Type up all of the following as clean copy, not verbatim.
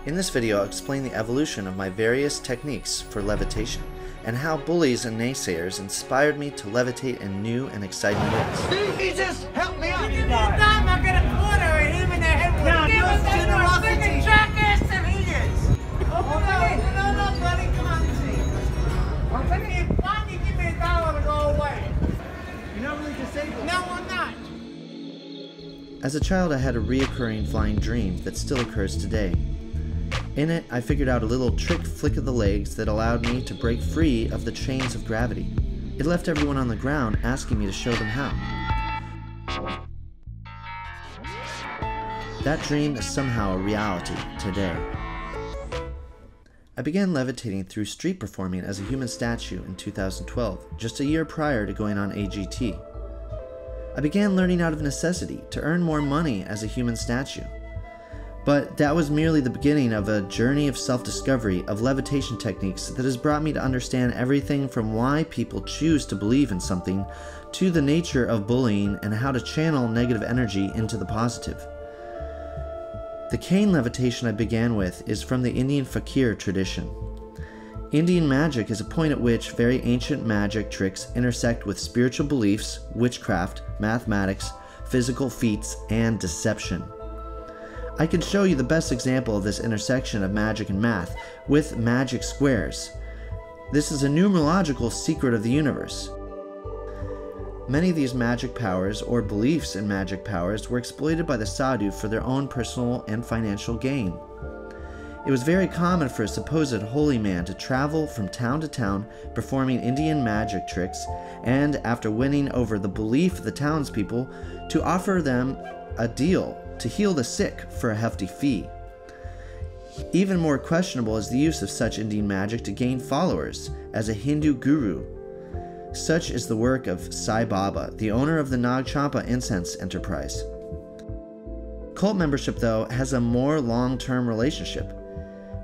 In this video, I'll explain the evolution of my various techniques for levitation, and how bullies and naysayers inspired me to levitate in new and exciting ways. Jesus, help me out! Give me a dime, I'll get a quarter and hit him in the head with it. Give us that freaking jackass that he is! No, buddy, come on, see. I'm telling you, why don't you give me $1 to go away? You're not really disabled. No, I'm not. As a child, I had a reoccurring flying dream that still occurs today. In it, I figured out a little trick flick of the legs that allowed me to break free of the chains of gravity. It left everyone on the ground asking me to show them how. That dream is somehow a reality today. I began levitating through street performing as a human statue in 2012, just a year prior to going on AGT. I began learning out of necessity to earn more money as a human statue. But that was merely the beginning of a journey of self-discovery of levitation techniques that has brought me to understand everything from why people choose to believe in something to the nature of bullying and how to channel negative energy into the positive. The cane levitation I began with is from the Indian fakir tradition. Indian magic is a point at which very ancient magic tricks intersect with spiritual beliefs, witchcraft, mathematics, physical feats, and deception. I can show you the best example of this intersection of magic and math with magic squares. This is a numerological secret of the universe. Many of these magic powers or beliefs in magic powers were exploited by the sadhu for their own personal and financial gain. It was very common for a supposed holy man to travel from town to town performing Indian magic tricks, and after winning over the belief of the townspeople, to offer them a deal to heal the sick for a hefty fee. Even more questionable is the use of such Indian magic to gain followers as a Hindu guru. Such is the work of Sai Baba, the owner of the Nag Champa incense enterprise. Cult membership, though, has a more long-term relationship.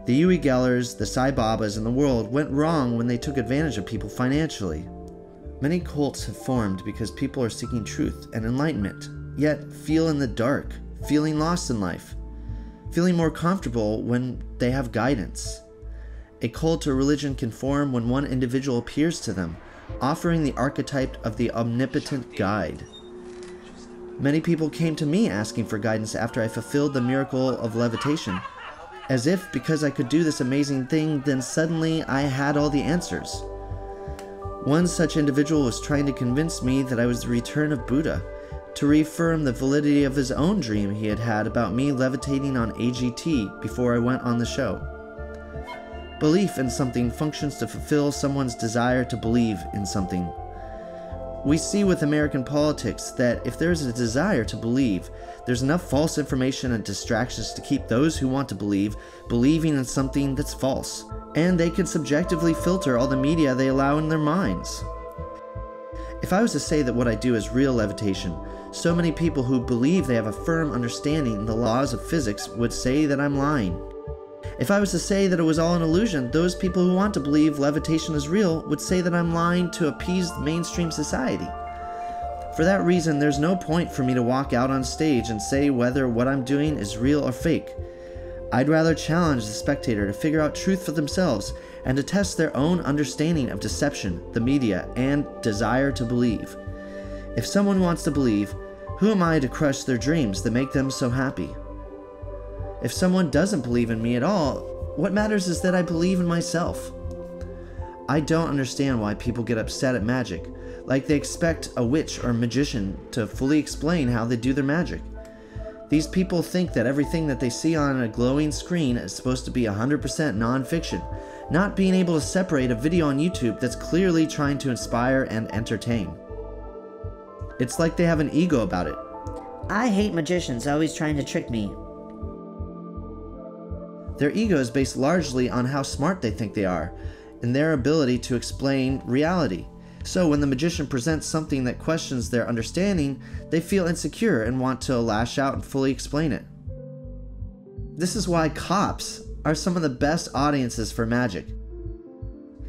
The Yui Gellers, the Sai Babas in the world went wrong when they took advantage of people financially. Many cults have formed because people are seeking truth and enlightenment, yet feel in the dark, feeling lost in life, feeling more comfortable when they have guidance. A cult or religion can form when one individual appears to them, offering the archetype of the omnipotent guide. Many people came to me asking for guidance after I fulfilled the miracle of levitation, as if because I could do this amazing thing, then suddenly I had all the answers. One such individual was trying to convince me that I was the return of Buddha, to reaffirm the validity of his own dream he had had about me levitating on AGT before I went on the show. Belief in something functions to fulfill someone's desire to believe in something. We see with American politics that if there's a desire to believe, there's enough false information and distractions to keep those who want to believe believing in something that's false, and they can subjectively filter all the media they allow in their minds. If I was to say that what I do is real levitation, so many people who believe they have a firm understanding in the laws of physics would say that I'm lying. If I was to say that it was all an illusion, those people who want to believe levitation is real would say that I'm lying to appease mainstream society. For that reason, there's no point for me to walk out on stage and say whether what I'm doing is real or fake. I'd rather challenge the spectator to figure out truth for themselves and to test their own understanding of deception, the media, and desire to believe. If someone wants to believe, who am I to crush their dreams that make them so happy? If someone doesn't believe in me at all, what matters is that I believe in myself. I don't understand why people get upset at magic, like they expect a witch or magician to fully explain how they do their magic. These people think that everything that they see on a glowing screen is supposed to be 100% non-fiction, not being able to separate a video on YouTube that's clearly trying to inspire and entertain. It's like they have an ego about it. I hate magicians always trying to trick me. Their ego is based largely on how smart they think they are, and their ability to explain reality. So when the magician presents something that questions their understanding, they feel insecure and want to lash out and fully explain it. This is why cops are some of the best audiences for magic.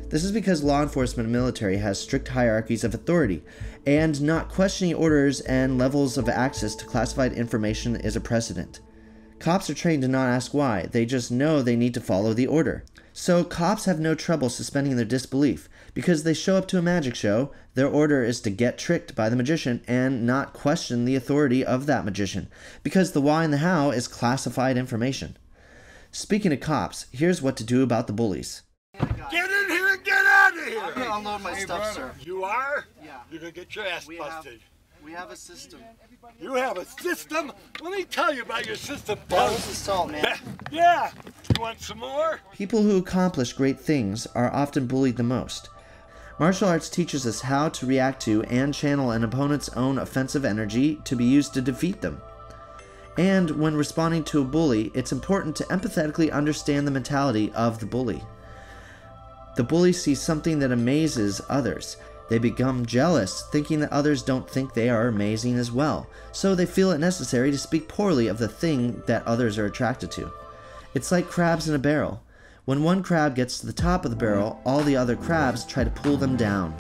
This is because law enforcement and military has strict hierarchies of authority, and not questioning orders and levels of access to classified information is a precedent. Cops are trained to not ask why, they just know they need to follow the order. So cops have no trouble suspending their disbelief, because they show up to a magic show, their order is to get tricked by the magician and not question the authority of that magician, because the why and the how is classified information. Speaking of cops, here's what to do about the bullies. Get in here and get out of here! I'm gonna unload my stuff, sir. You are? Yeah. You're gonna get your ass busted. We have a system. You have a system? Let me tell you about your system, That punk. was assault, man. Yeah. You want some more? People who accomplish great things are often bullied the most. Martial arts teaches us how to react to and channel an opponent's own offensive energy to be used to defeat them. And when responding to a bully, it's important to empathetically understand the mentality of the bully. The bully sees something that amazes others. They become jealous, thinking that others don't think they are amazing as well, so they feel it necessary to speak poorly of the thing that others are attracted to. It's like crabs in a barrel. When one crab gets to the top of the barrel, all the other crabs try to pull them down.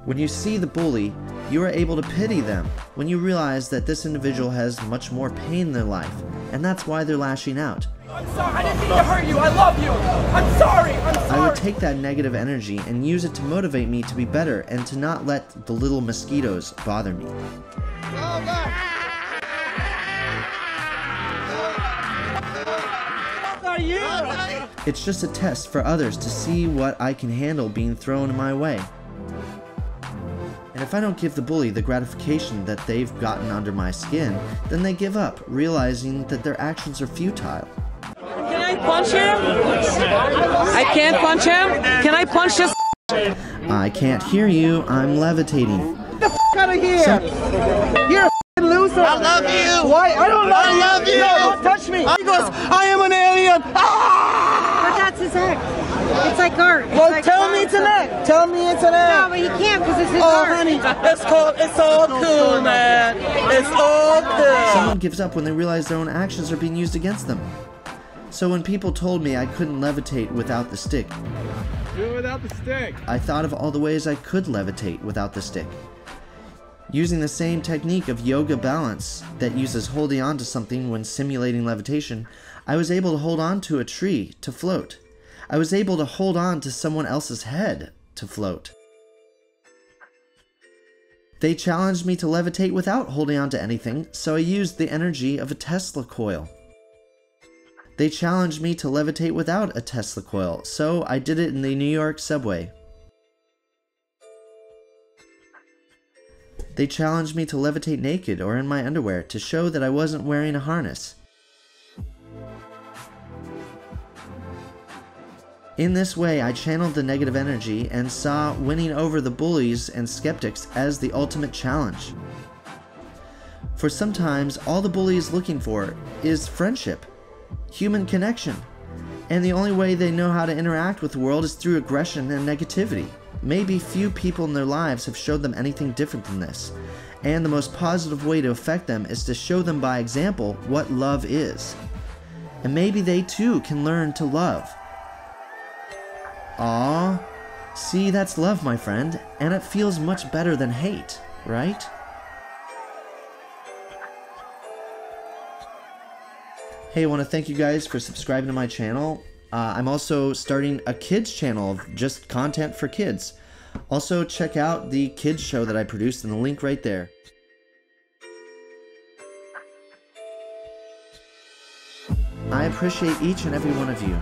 When you see the bully, you are able to pity them when you realize that this individual has much more pain in their life, and that's why they're lashing out. I'm sorry, I didn't mean to hurt you, I love you! I'm sorry, I'm sorry! I would take that negative energy and use it to motivate me to be better and to not let the little mosquitoes bother me. It's just a test for others to see what I can handle being thrown my way. And if I don't give the bully the gratification that they've gotten under my skin, then they give up, realizing that their actions are futile. Can I punch him? I can't punch him? Can I punch this? I can't hear you, I'm levitating. Get the f out of here! You're a f***ing loser! I love you! Why? I don't love you! No, don't touch me! He goes, I am an alien! Ah! But that's his act. It's like art. It's Well, like tell me it's an act! Tell me it's an act! No, but he can't because it's his Oh, art. honey, it's all cool, man. It's all cool. Someone gives up when they realize their own actions are being used against them. So when people told me I couldn't levitate without the stick, Do it without the stick. I thought of all the ways I could levitate without the stick. Using the same technique of yoga balance that uses holding on to something when simulating levitation, I was able to hold on to a tree to float. I was able to hold on to someone else's head to float. They challenged me to levitate without holding on to anything, so I used the energy of a Tesla coil. They challenged me to levitate without a Tesla coil, so I did it in the New York subway. They challenged me to levitate naked or in my underwear to show that I wasn't wearing a harness. In this way, I channeled the negative energy and saw winning over the bullies and skeptics as the ultimate challenge. For sometimes, all the bully is looking for is friendship, human connection, and the only way they know how to interact with the world is through aggression and negativity. Maybe few people in their lives have showed them anything different than this, and the most positive way to affect them is to show them by example what love is. And maybe they too can learn to love. Aww, see, that's love, my friend, and it feels much better than hate, right? Hey, I want to thank you guys for subscribing to my channel. I'm also starting a kids channel of just content for kids. Also, check out the kids show that I produced in the link right there. I appreciate each and every one of you.